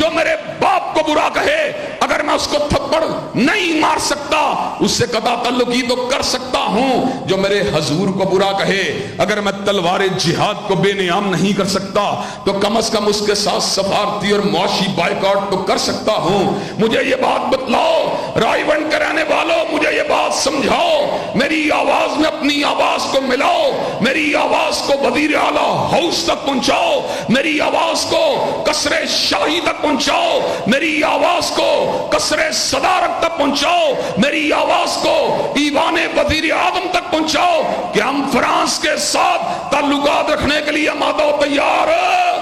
جو میرے باپ کو برا کہے اگر میں اس کو تھپڑ نہیں مار سکتا اس سے قطع تعلقی تو کر سکتا ہوں، جو میرے حضور کو برا کہے اگر میں تلوار جہاد کو بے نیام نہیں کر سکتا تو کم از کم اس کے ساتھ سفارتی اور معاشی بائیکاٹ تو کر سکتا ہوں۔ مجھے یہ بات بتلاؤ رائے ونڈ کے رہنے والوں، مجھے یہ بات سمجھاؤ، میری آواز میں اپنی آواز کو ملاؤ، میری آواز کو وزیر اعلیٰ ہاؤس تک پہنچاؤ، میری آواز کو قصر شاہی تک پہنچاؤ، میری آواز کو قصر صدارت تک پہنچاؤ، میری آواز کو ایوان وزیر اعظم تک پہنچاؤ کہ ہم فرانس کے ساتھ تعلقات رکھنے کے لیے آمادہ و تیار ہیں،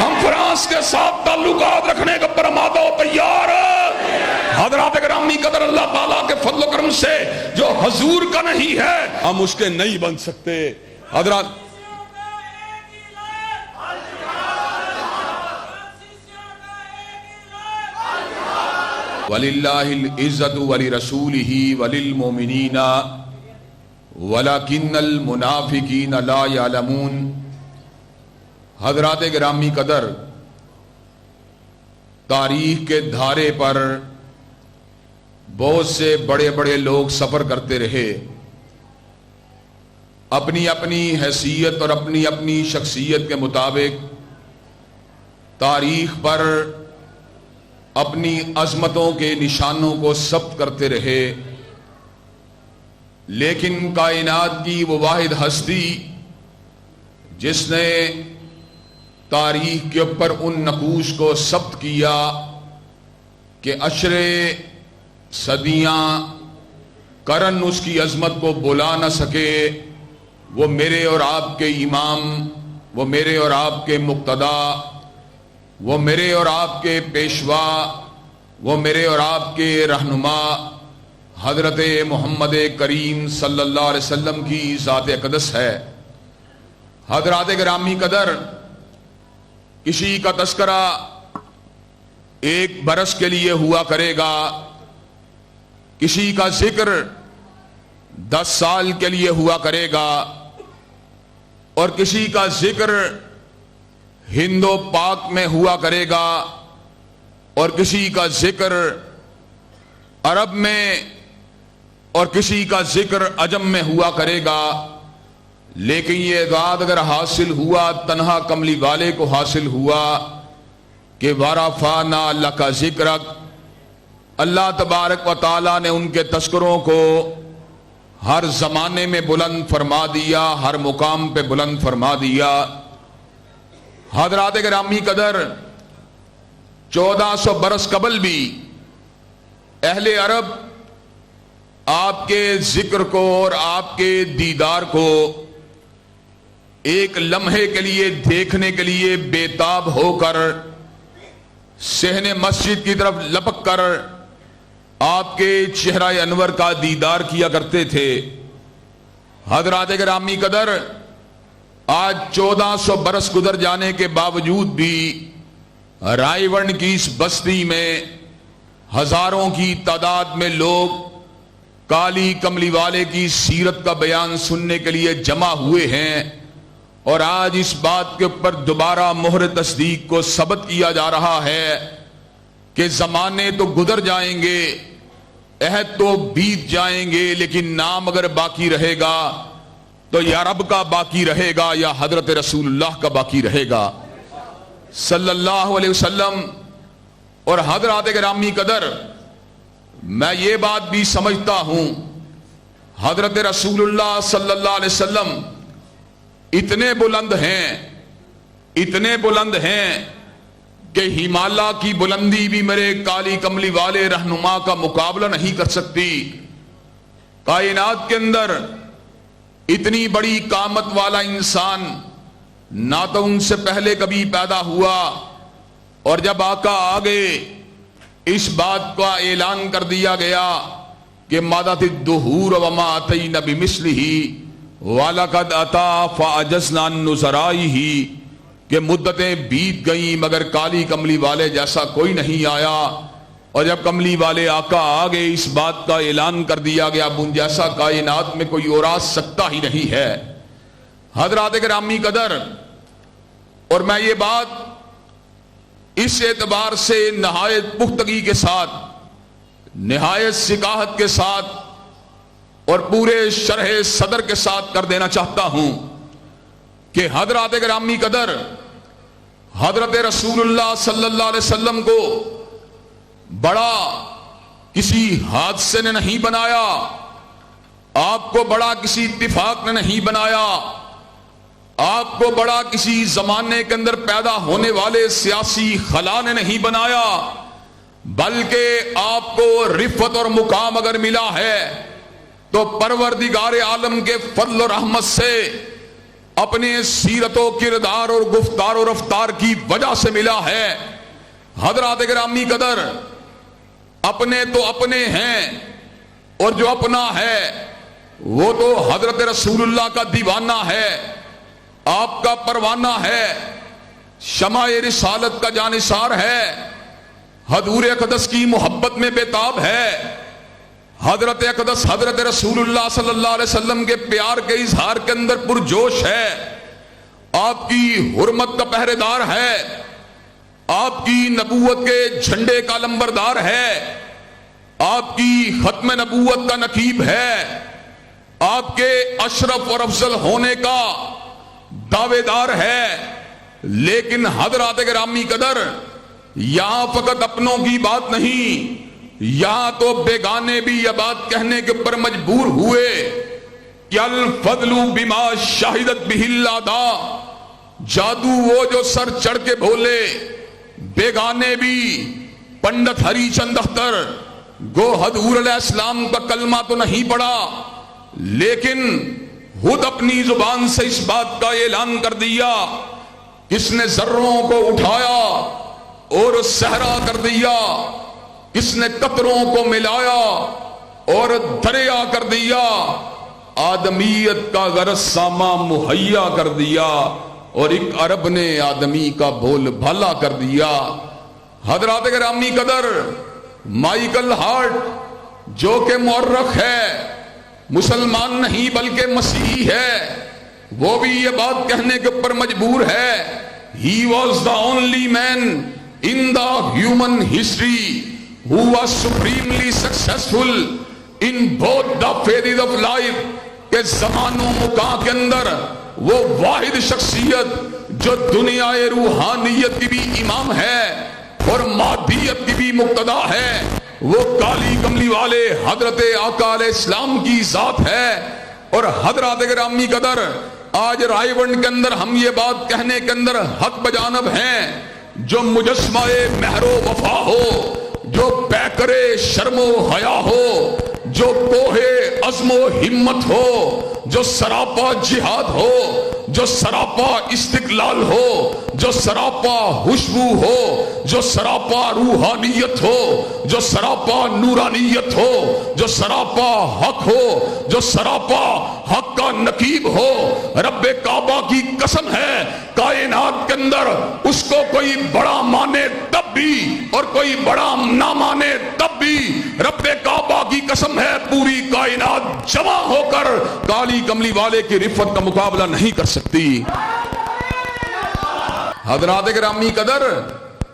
ہم فرانس کے ساتھ تعلقات رکھنے کے پر آمادہ و تیار ہیں۔ حضرات گرامی قدر، اللہ تعالیٰ کے فضل و کرم سے جو حضور کا نہیں ہے ہم اس کے نہیں بن سکتے۔ حضرات وَلِلَّهِ الْعِزَّةُ وَلِرَسُولِهِ وَلِلْمُؤْمِنِينَ وَلَكِنَّ الْمُنَافِقِينَ لَا يَعْلَمُونَ۔ حضرات گرامی قدر، تاریخ کے دھارے پر بہت سے بڑے بڑے لوگ سفر کرتے رہے، اپنی اپنی حیثیت اور اپنی اپنی شخصیت کے مطابق تاریخ پر اپنی عظمتوں کے نشانوں کو ثبت کرتے رہے، لیکن کائنات کی وہ واحد ہستی جس نے تاریخ کے اوپر ان نقوش کو ثبت کیا کہ اشرے صدیاں قرن اس کی عظمت کو بلا نہ سکے، وہ میرے اور آپ کے امام، وہ میرے اور آپ کے مقتدا، وہ میرے اور آپ کے پیشوا، وہ میرے اور آپ کے رہنما حضرت محمد کریم صلی اللہ علیہ وسلم کی ذات اقدس ہے۔ حضرات گرامی قدر، کسی کا تذکرہ ایک برس کے لیے ہوا کرے گا، کسی کا ذکر 10 سال کے لیے ہوا کرے گا، اور کسی کا ذکر ہند و پاک میں ہوا کرے گا، اور کسی کا ذکر عرب میں اور کسی کا ذکر عجم میں ہوا کرے گا، لیکن یہ اعداد اگر حاصل ہوا تنہا کملی والے کو حاصل ہوا کہ وَرَفَعْنَا لَكَ ذِكْرَكَ، اللہ تبارک و تعالیٰ نے ان کے تذکروں کو ہر زمانے میں بلند فرما دیا، ہر مقام پہ بلند فرما دیا۔ حضرات گرامی قدر، 1400 برس قبل بھی اہل عرب آپ کے ذکر کو اور آپ کے دیدار کو ایک لمحے کے لیے دیکھنے کے لیے بےتاب ہو کر صحن مسجد کی طرف لپک کر آپ کے چہرہ انور کا دیدار کیا کرتے تھے۔ حضرات گرامی قدر، آج 1400 برس گزر جانے کے باوجود بھی رائے ونڈ کی اس بستی میں ہزاروں کی تعداد میں لوگ کالی کملی والے کی سیرت کا بیان سننے کے لیے جمع ہوئے ہیں، اور آج اس بات کے اوپر دوبارہ مہر تصدیق کو ثبت کیا جا رہا ہے کہ زمانے تو گزر جائیں گے، عہد تو بیت جائیں گے، لیکن نام اگر باقی رہے گا تو یا رب کا باقی رہے گا یا حضرت رسول اللہ کا باقی رہے گا صلی اللہ علیہ وسلم۔ اور حضرات گرامی قدر، میں یہ بات بھی سمجھتا ہوں حضرت رسول اللہ صلی اللہ علیہ وسلم اتنے بلند ہیں کہ ہمالیہ کی بلندی بھی میرے کالی کملی والے رہنما کا مقابلہ نہیں کر سکتی۔ کائنات کے اندر اتنی بڑی قامت والا انسان نہ تو ان سے پہلے کبھی پیدا ہوا، اور جب آقا آگے اس بات کا اعلان کر دیا گیا کہ مادت الدہور وما اتینا بمثلہ وَلَقَدْ أَتَا فَأَجَزْنَا عَن نُّزَرَائِهِ کہ مدتیں بیت گئیں مگر کالی کملی والے جیسا کوئی نہیں آیا، اور جب کملی والے آقا آگے اس بات کا اعلان کر دیا گیا اب ان جیسا کائنات میں کوئی اور آ سکتا ہی نہیں ہے۔ حضرات گرامی قدر، اور میں یہ بات اس اعتبار سے نہایت پختگی کے ساتھ، نہایت ثقافت کے ساتھ اور پورے شرح صدر کے ساتھ کر دینا چاہتا ہوں کہ حضرات گرامی قدر، حضرت رسول اللہ صلی اللہ علیہ وسلم کو بڑا کسی حادثے نے نہیں بنایا، آپ کو بڑا کسی اتفاق نے نہیں بنایا، آپ کو بڑا کسی زمانے کے اندر پیدا ہونے والے سیاسی خلا نے نہیں بنایا، بلکہ آپ کو رفعت اور مقام اگر ملا ہے تو پروردگار عالم کے فضل و رحمت سے اپنے سیرت و کردار اور گفتار و رفتار کی وجہ سے ملا ہے۔ حضرات گرامی قدر، اپنے تو اپنے ہیں، اور جو اپنا ہے وہ تو حضرت رسول اللہ کا دیوانہ ہے، آپ کا پروانہ ہے، شمع رسالت کا جانثار ہے، حضور اقدس کی محبت میں بےتاب ہے، حضرت اقدس حضرت رسول اللہ صلی اللہ علیہ وسلم کے پیار کے اظہار کے اندر پرجوش ہے، آپ کی حرمت کا پہرے دار ہے، آپ کی نبوت کے جھنڈے کا لمبردار ہے، آپ کی ختم نبوت کا نقیب ہے، آپ کے اشرف اور افضل ہونے کا دعوے دار ہے۔ لیکن حضرات گرامی قدر، یہاں فقط اپنوں کی بات نہیں، یہاں تو بیگانے بھی یہ بات کہنے کے اوپر مجبور ہوئے کہ الفضل بما شاہدت بہ الاداء، جادو وہ جو سر چڑھ کے بولے۔ بیگانے بھی پنڈت ہری چند اختر گو حضور علیہ السلام کا کلمہ تو نہیں پڑا، لیکن خود اپنی زبان سے اس بات کا اعلان کر دیا، کس نے ذروں کو اٹھایا اور صحرا کر دیا، کس نے قطروں کو ملایا اور دریا کر دیا، آدمیت کا غرض ساما مہیا کر دیا، اور ایک عرب نے آدمی کا بول بھالا کر دیا۔ حضرات گرامی قدر، مائیکل ہارٹ جو کہ مورخ ہے، مسلمان نہیں بلکہ مسیحی ہے، وہ بھی یہ بات کہنے کے اوپر مجبور ہے، he was the only man in the human history who was supremely successful in both the phases of life، کہ زمان و مکان کے اندر وہ واحد شخصیت جو دنیا روحانیت کی بھی امام ہے اور مادیت کی بھی مقتدا ہے، وہ کالی کملی والے حضرت آقا علیہ السلام کی ذات ہے۔ اور حضرات گرامی قدر، آج رائے ونڈ کے اندر ہم یہ بات کہنے کے اندر حق بجانب ہیں، جو مجسمہ مہر و وفا ہو، جو پیکرے شرم و حیا ہو، جو کوہ عزم و ہمت ہو، جو سراپا جہاد ہو، جو سراپا استقلال ہو، جو سراپا خوشبو ہو، جو سراپا روحانیت ہو، جو سراپا نورانیت ہو، جو سراپا حق ہو، جو سراپا حق کا نقیب ہو، رب کعبہ کی قسم ہے کائنات کے اندر اس کو کوئی بڑا مانے تب بھی اور کوئی بڑا نہ مانے تب بھی، رب کعبہ کی قسم ہے پوری کائنات جمع ہو کر کالی کملی والے کی رفعت کا مقابلہ نہیں کر سکتی۔ حضرات گرامی قدر،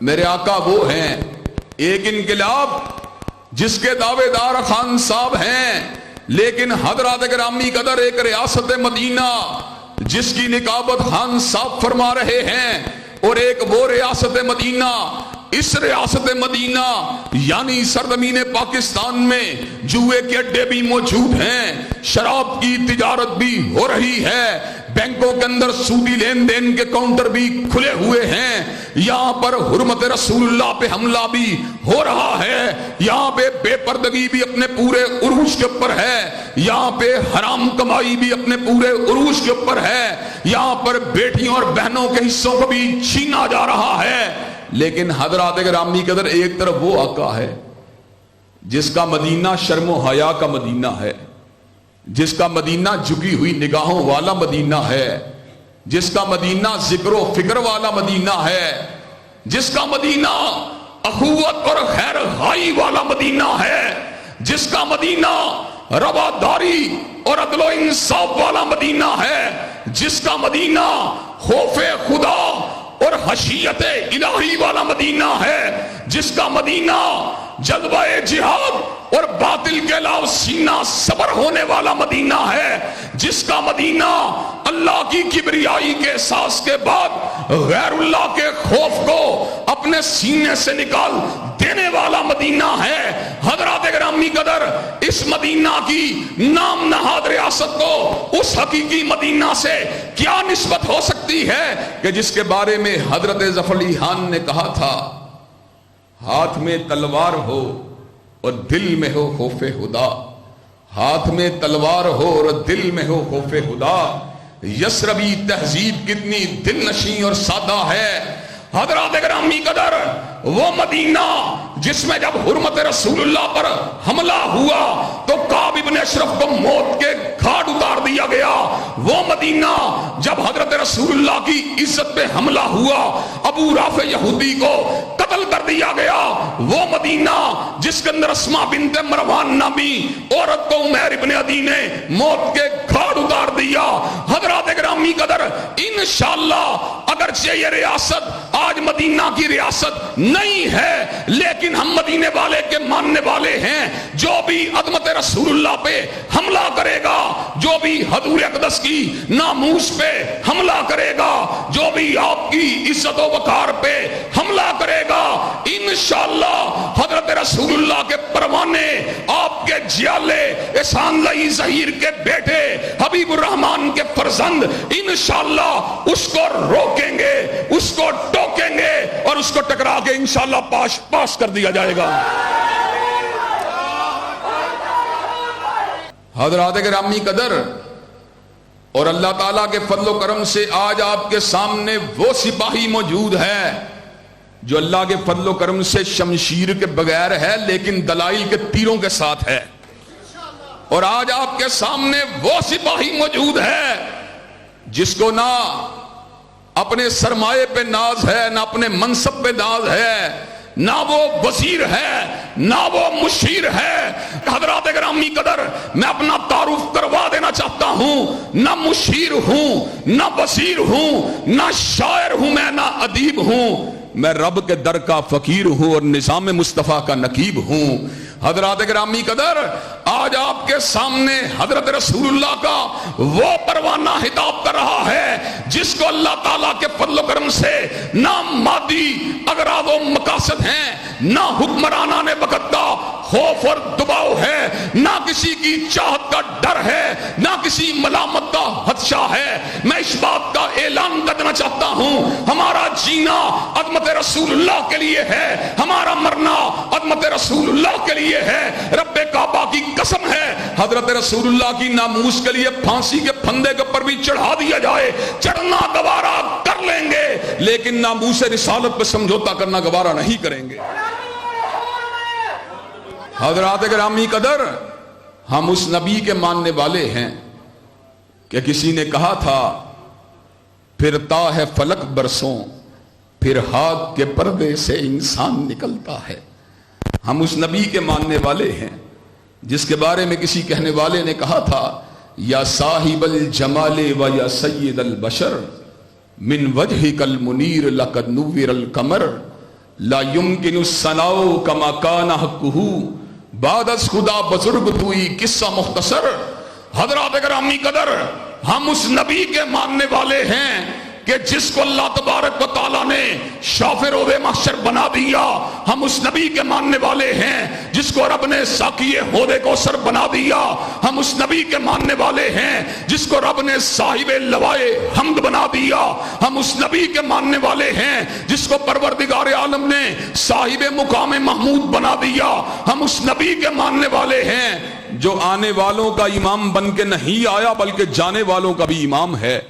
میرے آقا وہ ہیں ایک انقلاب جس کے دعوے دار خان صاحب ہیں، لیکن حضرات گرامی قدر ایک ریاست مدینہ جس کی نقابت خان صاحب فرما رہے ہیں، اور ایک وہ ریاست مدینہ، اس ریاست مدینہ یعنی سرزمین پاکستان میں جوئے کے اڈے بھی موجود ہیں، شراب کی تجارت بھی ہو رہی ہے، بینکوں کے اندر سودی لین دین کے کاؤنٹر بھی کھلے ہوئے ہیں، یہاں پر حرمت رسول اللہ پہ حملہ بھی ہو رہا ہے، یہاں پہ بے پردگی بھی اپنے پورے عروج کے اوپر ہے، یہاں پہ حرام کمائی بھی اپنے پورے عروج کے اوپر ہے، یہاں پر بیٹیوں اور بہنوں کے حصوں کو بھی چھینا جا رہا ہے۔ لیکن حضرات گرامی قدر، ایک طرف وہ آقا ہے جس کا مدینہ شرم و حیا کا مدینہ ہے، جس کا مدینہ جھکی ہوئی نگاہوں والا مدینہ ہے، جس کا مدینہ ذکر و فکر والا مدینہ ہے، جس کا مدینہ اخوت اور خیر خواہی والا مدینہ ہے، جس کا مدینہ رواداری اور عدل و انصاف والا مدینہ ہے، جس کا مدینہ خوف خدا اور خشیت الہی والا مدینہ ہے، جس کا مدینہ جذبہ جہاد اور باطل کے علاوہ سینہ صبر ہونے والا مدینہ ہے، جس کا مدینہ اللہ کی کبریائی کے احساس کے بعد غیر اللہ کے خوف کو اپنے سینے سے نکال دینے والا مدینہ ہے۔ حضرات گرامی قدر، اس مدینہ کی نام نہاد ریاست کو اس حقیقی مدینہ سے کیا نسبت ہو سکتی ہے کہ جس کے بارے میں حضرت ظفر علی خان نے کہا تھا، ہاتھ میں تلوار ہو اور دل میں ہو خوف خدا، ہاتھ میں تلوار ہو اور دل میں ہو خوف خدا۔ یسربی تہذیب کتنی دل نشیں اور سادہ ہے۔ حضرات گرامی قدر، وہ مدینہ جس میں جب حرمت رسول اللہ پر حملہ ہوا تو کعب بن اشرف کو موت کے گھاٹ اتار دیا گیا، وہ مدینہ جب حضرت رسول اللہ کی عزت پہ حملہ ہوا ابو رافع یہودی کو قتل کر دیا گیا، وہ مدینہ جس کے اندر اسماء بنت مروان نامی عورت کو عمیر ابن عدی نے موت کے گھاٹ اتار دیا۔ حضرات گرامی قدر، انشاءاللہ اگرچہ یہ ریاست آج مدینہ کی ریاست نہیں ہے، لیکن ہم مدینے والے کے ماننے والے ہیں۔ جو بھی عظمت رسول اللہ پہ حملہ کرے گا، جو بھی حضور اقدس کی ناموس پہ حملہ کرے گا، جو بھی آپ کی عزت و وقار پہ حملہ کرے گا، انشاءاللہ حضرت رسول اللہ کے پروانے، آپ کے جیالے، احسان لائی ظہیر کے بیٹے، حبیب الرحمن کے فرزند، انشاءاللہ اس کو روکیں گے، اس کو ٹوکیں گے اور اس کو ٹکرا کے انشاءاللہ پاس کر دیا جائے گا۔ حضرات گرامی قدر، اور اللہ تعالیٰ کے فضل و کرم سے آج آپ کے سامنے وہ سپاہی موجود ہے جو اللہ کے فضل و کرم سے شمشیر کے بغیر ہے لیکن دلائل کے تیروں کے ساتھ ہے، اور آج آپ کے سامنے وہ سپاہی موجود ہے جس کو نہ اپنے سرمایے پہ ناز ہے، نہ اپنے منصب پہ ناز ہے، نہ وہ وزیر ہے، نہ وہ مشیر ہے۔ حضرات گرامی قدر، میں اپنا تعارف کروا دینا چاہتا ہوں، نہ مشیر ہوں، نہ وزیر ہوں، نہ شاعر ہوں، میں نہ ادیب ہوں، میں رب کے در کا فقیر ہوں اور نظام مصطفیٰ کا نقیب ہوں۔ حضرات گرامی قدر، آج آپ کے سامنے حضرت رسول اللہ کا وہ پروانہ خطاب کر رہا ہے جس کو اللہ تعالیٰ کے فضل و کرم سے نہ مادی اغراض و مقاصد ہیں، نہ حکمرانان وقت کا خوف اور دباؤ ہے، نہ کسی کی چاہت کا ڈر ہے، نہ کسی ملامت کا خدشہ ہے۔ میں اس بات کا اعلان کرنا چاہتا ہوں، ہمارا جینا عظمت رسول اللہ کے لیے ہے، ہمارا مرنا عظمت رسول اللہ کے لیے ہے۔ رب کعبہ کی قسم ہے، حضرت رسول اللہ کی ناموس کے لیے پھانسی کے پھندے کے اوپر بھی چڑھا دیا جائے، چڑھنا گوارا کر لیں گے، لیکن ناموس رسالت پہ سمجھوتا کرنا گوارا نہیں کریں گے۔ حضرات گرامی قدر، ہم اس نبی کے ماننے والے ہیں کہ کسی نے کہا تھا پھرتا ہے فلک برسوں، پھر ہاتھ کے پردے سے انسان نکلتا ہے۔ ہم اس نبی کے ماننے والے ہیں جس کے بارے میں کسی کہنے والے نے کہا تھا، یا صاحب الجمال و یا سید البشر من وجهك المنیر لقد نور القمر لا يمكن الثناء كما كان حقه بعد از خدا بزرگ توئی قصہ مختصر۔ حضرات گرامی قدر، ہم اس نبی کے ماننے والے ہیں کہ جس کو اللہ تبارک و تعالیٰ نے شاف روض محشر بنا دیا۔ ہم اس نبی کے ماننے والے ہیں جس کو رب نے ساقی حوض کوثر بنا دیا۔ ہم اس نبی کے ماننے والے ہیں جس کو رب نے صاحب لوائے حمد بنا دیا۔ ہم اس نبی کے ماننے والے ہیں جس کو پروردگار عالم نے صاحب مقام محمود بنا دیا۔ ہم اس نبی کے ماننے والے ہیں جو آنے والوں کا امام بن کے نہیں آیا بلکہ جانے والوں کا بھی امام ہے۔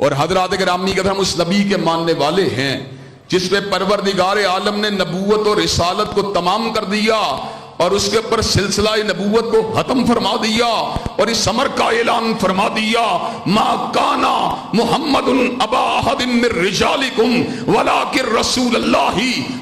اور حضرات گرامی قدر، ہم اس نبی کے ماننے والے ہیں جس پہ پروردگار عالم نے نبوت اور رسالت کو تمام کر دیا اور اس کے اوپر سلسلہ نبوت کو ختم فرما دیا اور اس امر کا اعلان فرما دیا، ما کانا محمد ابا احد من رجالکم ولکن رسول اللہ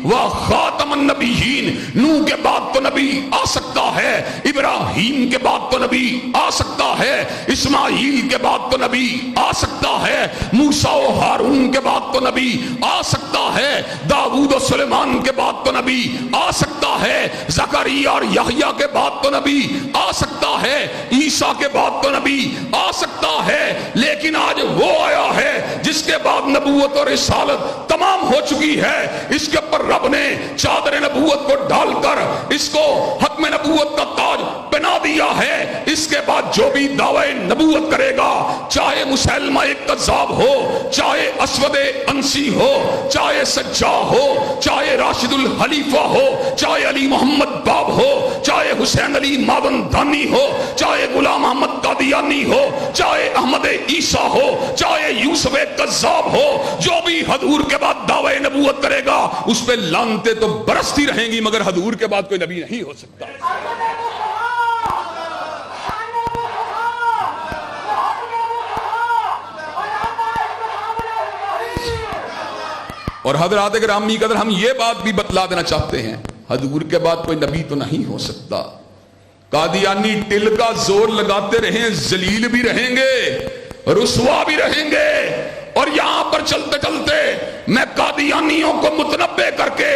و خاتم النبیین۔ نوح کے بعد تو نبی آ سکتا ہے، ابراہیم کے بعد تو نبی آ سکتا ہے، اسماعیل کے بعد تو نبی آ سکتا ہے، موسیٰ و ہارون کے بعد تو نبی آ سکتا ہے، داؤد و سلیمان کے بعد تو نبی آ سکتا ہے، زکریا اور یحییٰ کے بعد تو نبی آ سکتا ہے، عیسیٰ کے بعد تو نبی آ سکتا ہے، لیکن آج وہ آیا ہے جس کے بعد نبوت اور رسالت تمام ہو چکی ہے۔ اس کے اوپر رب نے چادر نبوت کو ڈال کر اس کو ختم نبوت کا تاج پہنا دیا ہے۔ اس کے بعد جو بھی دعوی نبوت کرے گا، چاہے مسلمہ ایک کذاب ہو، چاہے اسود انسی ہو، چاہے سجاع ہو، چاہے راشد الخلیفہ ہو، چاہے علی محمد باب ہو، چاہے حسین علی ماوندانی ہو، چاہے غلام احمد قادیانی ہو، چاہے احمد عیسیٰ ہو، چاہے یوسف کذاب ہو، جو بھی حضور کے بعد دعوی نبوت کرے گا اس پہ لعنتیں تو برستی رہیں گی، مگر حضور کے بعد کوئی نبی نہیں ہو سکتا۔ اور حضرات گرامی قدر ہم یہ بات بھی بتلا دینا چاہتے ہیں، حضور کے بعد کوئی نبی تو نہیں ہو سکتا۔ قادیانی ٹل کا زور لگاتے رہیں، ذلیل بھی رہیں گے، رسوا بھی رہیں گے، اور یہاں پر چلتے چلتے میں قادیانیوں کو متنبع کر کے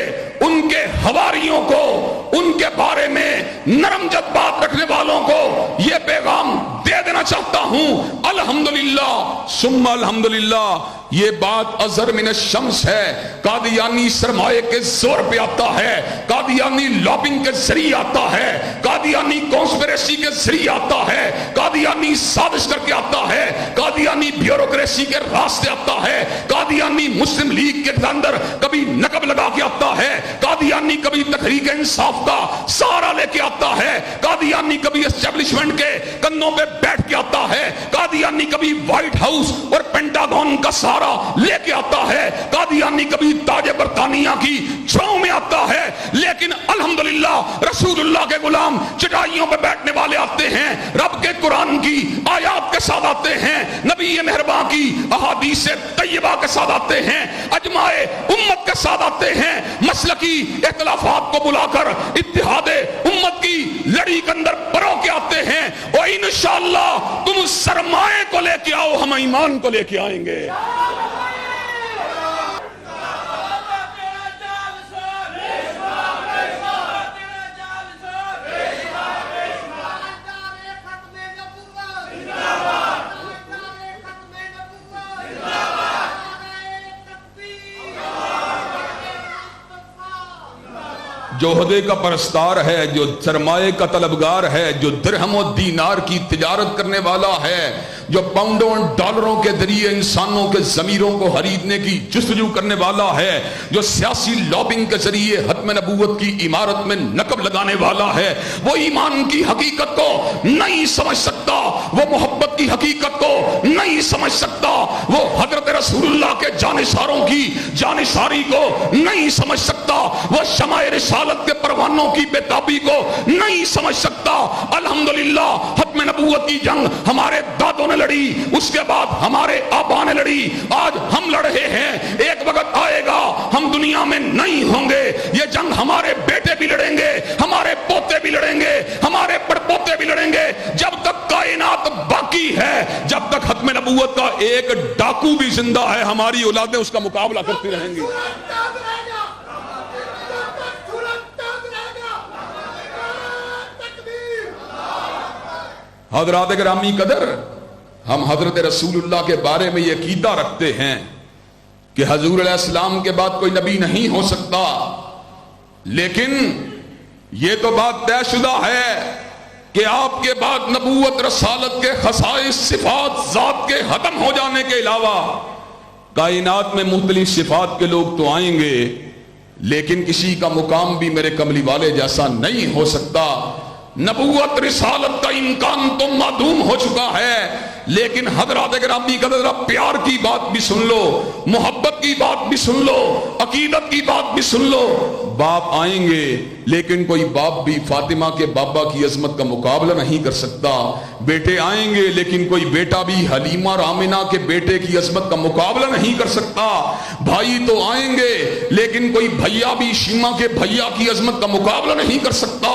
ان کے حواریوں کو، ان کے بارے میں نرم جذبات رکھنے والوں کو یہ پیغام دے دینا چاہتا ہوں، الحمدللہ ثم الحمدللہ، یہ بات ازہر من الشمس ہے۔ قادیانی سرمایہ کے زور پہ آتا ہے، قادیانی لابنگ کے ذریعے آتا ہے، قادیانی کانسپریسی کے ذریعے آتا ہے، قادیانی سازش کر کے آتا ہے، قادیانی بیوروکریسی کے راستے آتا ہے، قادیانی مسلم لیگ کے اندر کبھی نقب لگا کے آتا ہے، قادیانی کبھی تحریک انصاف کا سہارا لے کے آتا ہے، قادیانی کبھی اسٹیبلشمنٹ کے کندھوں پہ بیٹھ کے آتا ہے، قادیانی کبھی وائٹ ہاؤس اور پینٹاگون کا سہارا لے کے آتا ہے، قادیانی کبھی تاج برطانیہ کی چھاؤں میں آتا ہے، لیکن الحمدللہ رسول اللہ کے غلام چٹائیوں پہ بیٹھنے والے آتے ہیں، رب کے قرآن کی آیات کے ساتھ آتے ہیں، نبی مہرباں کی احادیث طیبہ کے ساتھ آتے ہیں، اجماع امت کے ساتھ آتے ہیں، مسلکی اختلافات کو بلا کر اتحاد امت کی لڑی کے اندر پرو کے آتے ہیں، اور انشاءاللہ تم سرمایہ کو لے کے آؤ، ہم ایمان کو لے کے آئیں گے۔ جو عہدے کا پرستار ہے، جو سرمایہ کا طلبگار ہے، جو درہم و دینار کی تجارت کرنے والا ہے، جو پاؤنڈوں اور ڈالروں کے ذریعے انسانوں کے ضمیروں کو خریدنے کی جستجو کرنے والا ہے، جو سیاسی لابنگ کے ذریعے ختم نبوت کی عمارت میں نقب لگانے والا ہے، وہ ایمان کی حقیقت کو نہیں سمجھ سکتا، وہ محبت کی حقیقت کو نہیں سمجھ سکتا، وہ حضرت رسول اللہ کے جانثاروں کی جانثاری کو نہیں سمجھ سکتا، وہ شمع رسالت کے پروانوں کی بےتابی کو نہیں سمجھ سکتا۔ الحمدللہ ختم نبوت کی جنگ ہمارے دادوں نے لڑی، اس کے بعد ہمارے آبا نے لڑی، آج ہم لڑ رہے ہیں، ایک وقت آئے گا ہم دنیا میں نہیں ہوں گے، یہ جنگ ہمارے بیٹے بھی لڑیں گے، ہمارے پوتے بھی لڑیں گے، ہمارے پڑپوتے بھی لڑیں گے، جب تک کائنات باقی ہے، جب تک ختم نبوت کا ایک ڈاکو بھی زندہ ہے، ہماری اولادیں اس کا مقابلہ کرتی رہیں گی۔ حضرات گرامی قدر، ہم حضرت رسول اللہ کے بارے میں یہ عقیدہ رکھتے ہیں کہ حضور علیہ السلام کے بعد کوئی نبی نہیں ہو سکتا، لیکن یہ تو بات طے شدہ ہے کہ آپ کے بعد نبوت رسالت کے خصائص صفات ذات کے ختم ہو جانے کے علاوہ کائنات میں مختلف صفات کے لوگ تو آئیں گے، لیکن کسی کا مقام بھی میرے کملی والے جیسا نہیں ہو سکتا۔ نبوت رسالت کا امکان تو معدوم ہو چکا ہے، لیکن حضرات گرامی کا ذرا پیار کی بات بھی سن لو، محبت کی بات بھی سن لو، عقیدت کی بات بھی سن لو۔ باپ آئیں گے لیکن کوئی باپ بھی فاطمہ کے بابا کی عظمت کا مقابلہ نہیں کر سکتا۔ بیٹے آئیں گے لیکن کوئی بیٹا بھی حلیمہ اور آمنہ کے بیٹے کی عظمت کا مقابلہ نہیں کر سکتا۔ بھائی تو آئیں گے لیکن کوئی بھیا بھی شیمہ کے بھیا کی عظمت کا مقابلہ نہیں کر سکتا۔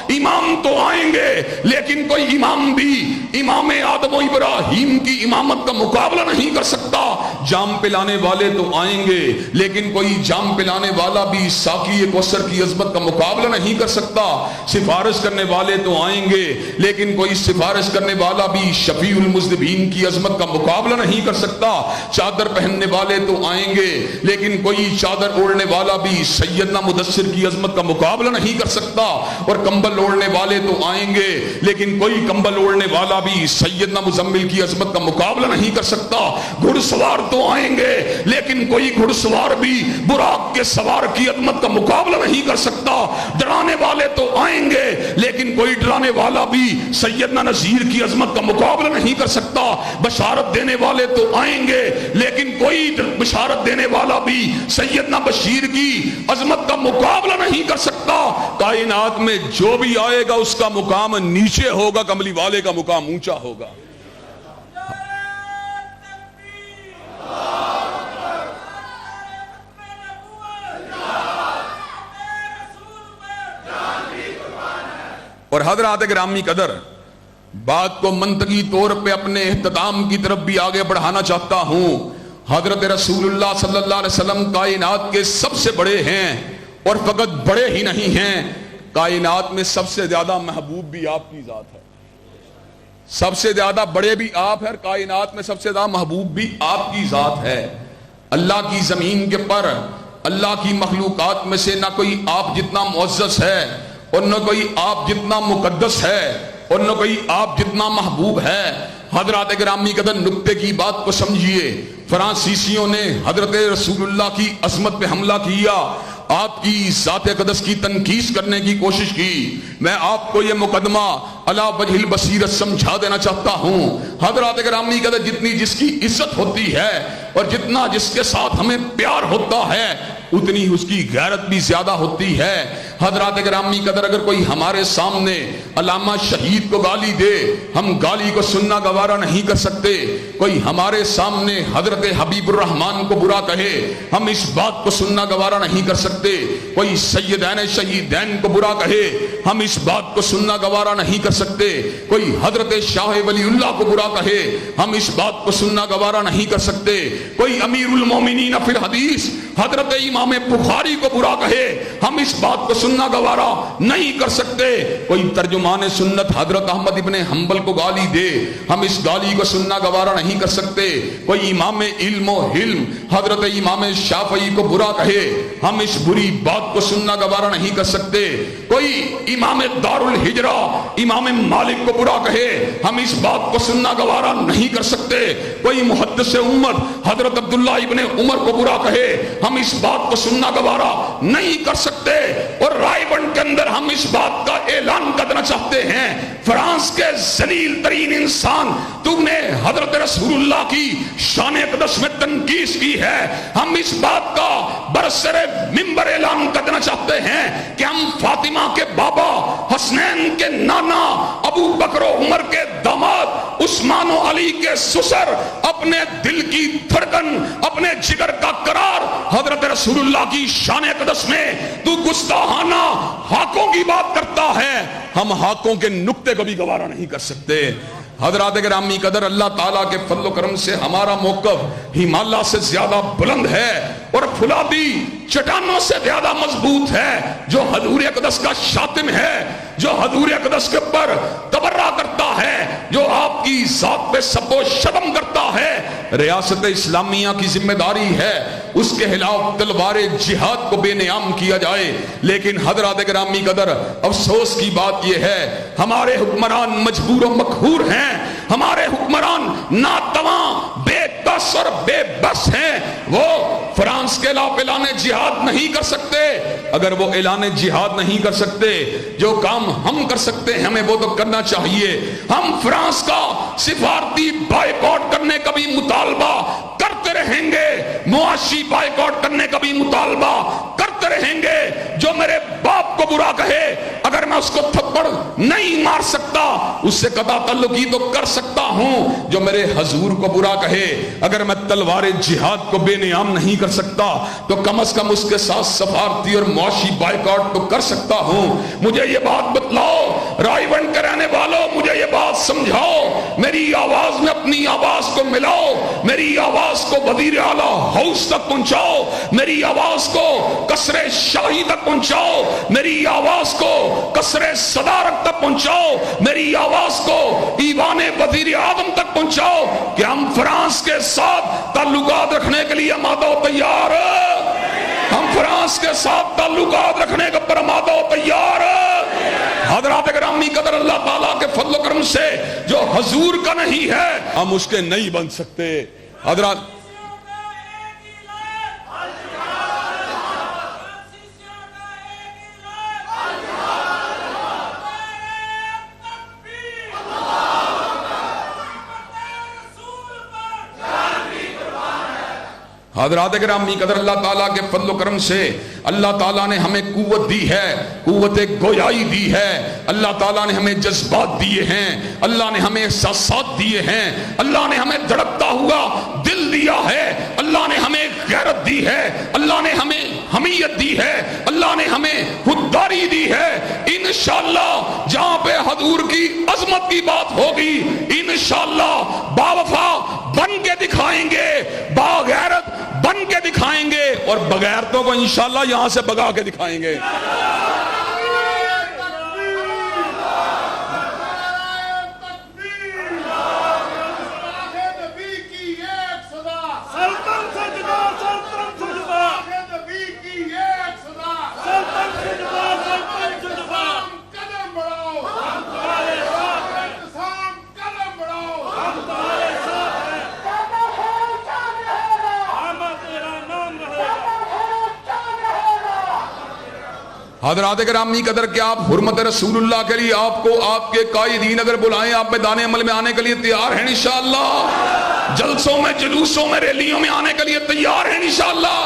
امام تو آئیں گے لیکن کوئی امام بھی امام آدم و ابراہیم کی امامت کا مقابلہ نہیں کر سکتا۔ جام پلانے والے تو آئیں گے لیکن کوئی جام پلانے والا بھی ساقی کوثر کی عظمت کا مقابلہ نہیں کر سکتا۔ سفارش کرنے والے تو آئیں گے لیکن کوئی سفارش کرنے والا بھی شفیع المذنبین کی عظمت کا مقابلہ نہیں کر سکتا۔ چادر پہننے والے تو آئیں گے لیکن کوئی چادر اوڑھنے والا بھی سیدنا مدثر کی عظمت کا مقابلہ نہیں کر سکتا۔ اور کمبل اوڑھنے والے تو آئیں گے لیکن کوئی کمبل اوڑھنے والا بھی سیدنا مزمل کی عظمت کا مقابلہ نہیں کر سکتا۔ گھڑ سوار تو آئیں گے لیکن کوئی گھڑ سوار بھی براق کے سوار کی عظمت کا مقابلہ نہیں کر سکتا۔ ڈرانے والے تو آئیں گے لیکن کوئی ڈرانے والا بھی سیدنا نذیر کی عظمت کا مقابلہ نہیں کر سکتا۔ بشارت دینے والے تو آئیں گے لیکن کوئی بشارت دینے والا بھی سیدنا بشیر کی عظمت کا مقابلہ نہیں کر سکتا۔ کائنات میں جو بھی آئے گا اس کا مقام نیچے ہوگا، کملی والے کا مقام اونچا ہوگا۔ اور حضرات گرامی قدر بات کو منطقی طور پہ اپنے اختتام کی طرف بھی آگے بڑھانا چاہتا ہوں۔ حضرت رسول اللہ صلی اللہ علیہ وسلم کائنات کے سب سے بڑے ہیں، اور فقط بڑے ہی نہیں ہیں، کائنات میں سب سے زیادہ محبوب بھی آپ کی ذات ہے۔ سب سے زیادہ بڑے بھی آپ ہیں اور کائنات میں سب سے زیادہ محبوب بھی آپ کی ذات ہے۔ اللہ کی زمین کے پر اللہ کی مخلوقات میں سے نہ کوئی آپ جتنا معزز ہے اور نہ کوئی آپ جتنا مقدس ہے اور نہ کوئی آپ جتنا محبوب ہے۔ حضرات گرامی قدر نکتے کی بات کو سمجھیے۔ فرانسیسیوں نے حضرت رسول اللہ کی عظمت پہ حملہ کیا، آپ کی ذات اقدس کی تنقیص کرنے کی کوشش کی۔ میں آپ کو یہ مقدمہ علی وجہ البصیرت سمجھا دینا چاہتا ہوں۔ حضرات گرامی قدر جتنی جس کی عزت ہوتی ہے اور جتنا جس کے ساتھ ہمیں پیار ہوتا ہے اتنی اس کی غیرت بھی زیادہ ہوتی ہے۔ حضرات گرامی قدر اگر کوئی ہمارے سامنے علامہ شہید کو گالی دے، ہم گالی کو سننا گوارا نہیں کر سکتے۔ کوئی ہمارے سامنے حضرت حبیب الرحمن کو برا کہے، ہم اس بات کو سننا گوارا نہیں کر سکتے۔ کوئی سیدین شہیدین کو برا کہے، ہم اس بات کو سننا گوارا نہیں کر سکتے۔ کوئی حضرت شاہ ولی اللہ کو برا کہے، ہم اس بات کو سننا گوارا نہیں کر سکتے۔ کوئی امیر المومنین فی الحدیث حضرت امام بخاری کو برا کہے، ہم اس بات کو سننا گوارا نہیں کر سکتے۔ کوئی ترجمان سنت حضرت احمد ابن حنبل کو گالی دے، ہم اس گالی کو سننا گوارا نہیں کر سکتے۔ کوئی امام علم و حلم حضرت امام شافعی کو برا کہے، ہم اس بری بات کو سننا گوارا نہیں کر سکتے۔ کوئی امام دار الہجرہ امام مالک کو برا کہے، ہم اس بات کو سننا گوارا نہیں کر سکتے۔ کوئی محدث امت حضرت عبداللہ ابن عمر کو برا کہے، ہم اس بات کو سننا گوارا نہیں کر سکتے۔ اور رائے بند کے اندر ہم اس بات کا اعلان کرنا چاہتے ہیں، فرانس کے ذلیل ترین انسان تم نے حضرت رسول اللہ کی شان اقدس میں تنقیص کی ہے، ہم اس بات کا برسر منبر اعلان کرنا چاہتے ہیں کہ ہم فاطمہ کے بابا، حسنین کے نانا، ابو بکر و عمر کے داماد، عثمان و علی کے سسر، اپنے دل کی دھڑکن، اپنے جگر کا قرار حضرت رسول اللہ کی شان اقدس میں تو گستاخانہ حقوں کی بات کرتا ہے، ہم حقوں کے نقطے کو بھی گوارا نہیں کر سکتے۔ حضرات گرامی قدر اللہ تعالیٰ کے فضل و کرم سے ہمارا موقف ہمالیہ سے زیادہ بلند ہے اور فولادی چٹانوں سے زیادہ مضبوط ہے۔ جو حضور اقدس کا شاتم ہے، جو حضور اقدس کے پر تبرہ کرتا ہے، جو آپ کی ذات پہ سب و شتم کرتا ہے، ریاست اسلامیہ کی ذمہ داری ہے اس کے خلاف تلوار جہاد کو بے نیام کیا جائے۔ لیکن حضرات گرامی قدر افسوس کی بات یہ ہے ہمارے حکمران مجبور و مقہور ہیں، ہمارے حکمران ناتواں بے بس یأس اور بے بس ہیں وہ فرانس کے خلاف اعلان جہاد نہیں کر سکتے. اگر وہ اعلان جہاد نہیں کر سکتے، جو کام ہم کر سکتے ہیں ہمیں وہ تو کرنا چاہیے. ہم فرانس کا سفارتی بائیکاٹ کرنے کا بھی مطالبہ کرتے رہیں گے، معاشی بائیکاٹ کرنے کا بھی مطالبہ کرتے رہیں گے. جو میرے باپ کو برا کہے اگر میں اس کو تھپڑ نہیں مار سکتا اس سے قطع تعلقی تو کر سکتا ہوں. جو میرے حضور کو برا کہے اگر میں تلوار جہاد کو بے نیام نہیں کر سکتا تو کم از کم اس کے ساتھ سفارتی اور معاشی بائیکاٹ تو کر سکتا ہوں. مجھے یہ بات بتلاؤ، رائے ونڈ کے رہنے والوں، مجھے یہ بات سمجھاؤ، میری آواز میں اپنی آواز کو ملاؤ، میری آواز کو وزیر اعلیٰ ہاؤس تک پہنچاؤ، میری آواز کو قصر شاہی تک پہنچاؤ، میری آواز کو قصر صدارت تک پہنچاؤ، میری آواز کو ایوان وزیر اعظم تک پہنچاؤ کہ ہم فرانس کے ساتھ تعلقات رکھنے کے لیے آمادہ و تیار ہیں. ہم فرانس کے ساتھ تعلقات رکھنے کے پر آمادہ و تیار ہیں. حضرات گرامی قدر، اللہ تعالیٰ کے فضل و کرم سے جو حضور کا نہیں ہے ہم اس کے نہیں بن سکتے. حضرات حضرات گرامی قدر، اللہ تعالیٰ کے فضل و کرم سے اللہ تعالیٰ نے ہمیں قوت دی ہے، قوت گویائی دی ہے، اللہ تعالیٰ نے ہمیں جذبات دیے ہیں، اللہ نے ہمیں احساسات دیے ہیں، اللہ نے ہمیں دھڑکتا ہوا دل دیا ہے، اللہ نے ہمیں غیرت دی ہے، اللہ نے ہمیں حمیت دی ہے، اللہ نے ہمیں خودداری دی ہے. انشاءاللہ جہاں پہ حضور کی عظمت کی بات ہوگی انشاءاللہ باوفا بن کے دکھائیں گے، باغیرت بن کے دکھائیں گے، اور بغیرتوں کو انشاءاللہ یہاں سے بگا کے دکھائیں گے. حضرات گرامی قدر، کیا آپ حرمت رسول اللہ کے لیے آپ کو آپ کے قائدین اگر بلائیں آپ میدان عمل میں آنے کے لیے تیار ہیں انشاءاللہ؟ جلسوں میں، جلوسوں میں، ریلیوں میں آنے کے لیے تیار ہیں انشاءاللہ؟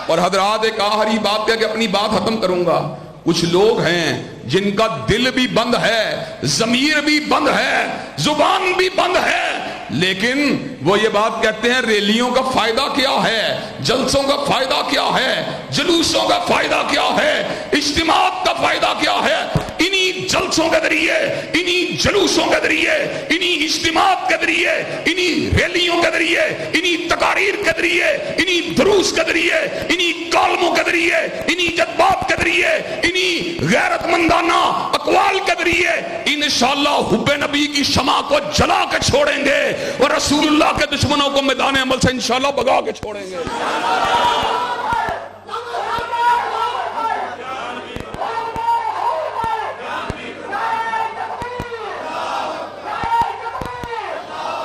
اور حضرات ایک آخری بات کہہ کے اپنی بات ختم کروں گا. کچھ لوگ ہیں جن کا دل بھی بند ہے، ضمیر بھی بند ہے، زبان بھی بند ہے، لیکن وہ یہ بات کہتے ہیں ریلیوں کا فائدہ کیا ہے، جلسوں کا فائدہ کیا ہے، جلوسوں کا فائدہ کیا ہے، اجتماعات کا فائدہ کیا ہے. انہی جلسوں کے ذریعے، انہی جلوسوں کے ذریعے، انہی اجتماعات کے ذریعے، انہی ریلیوں کے ذریعے، انہی تقاریر کے ذریعے، انہی دروس کے ذریعے، انہی کالموں کے ذریعے، انہی جذبات کے ذریعے، انہی غیرت مندانہ اقوال کے ذریعے انشاءاللہ حب نبی کی شمع کو جلا کے چھوڑیں گے اور رسول اللہ کے دشمنوں کو میدان عمل سے انشاءاللہ بگا کے چھوڑیں گے.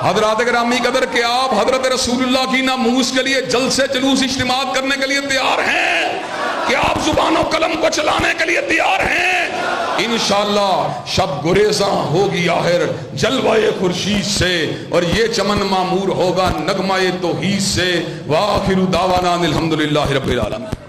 حضرات گرامی قدر، کہ آپ حضرت رسول اللہ کی ناموس کے لیے جلسے، جلوس، اجتماعات کرنے کے لیے تیار ہیں؟ کہ آپ زبان و قلم کو چلانے کے لیے تیار ہیں؟ انشاءاللہ شب گریزاں ہوگی آخر جلوہ خورشید سے، اور یہ چمن معمور ہوگا نغمہ توحید سے. وآخر دعوانا الحمدللہ رب العالمین.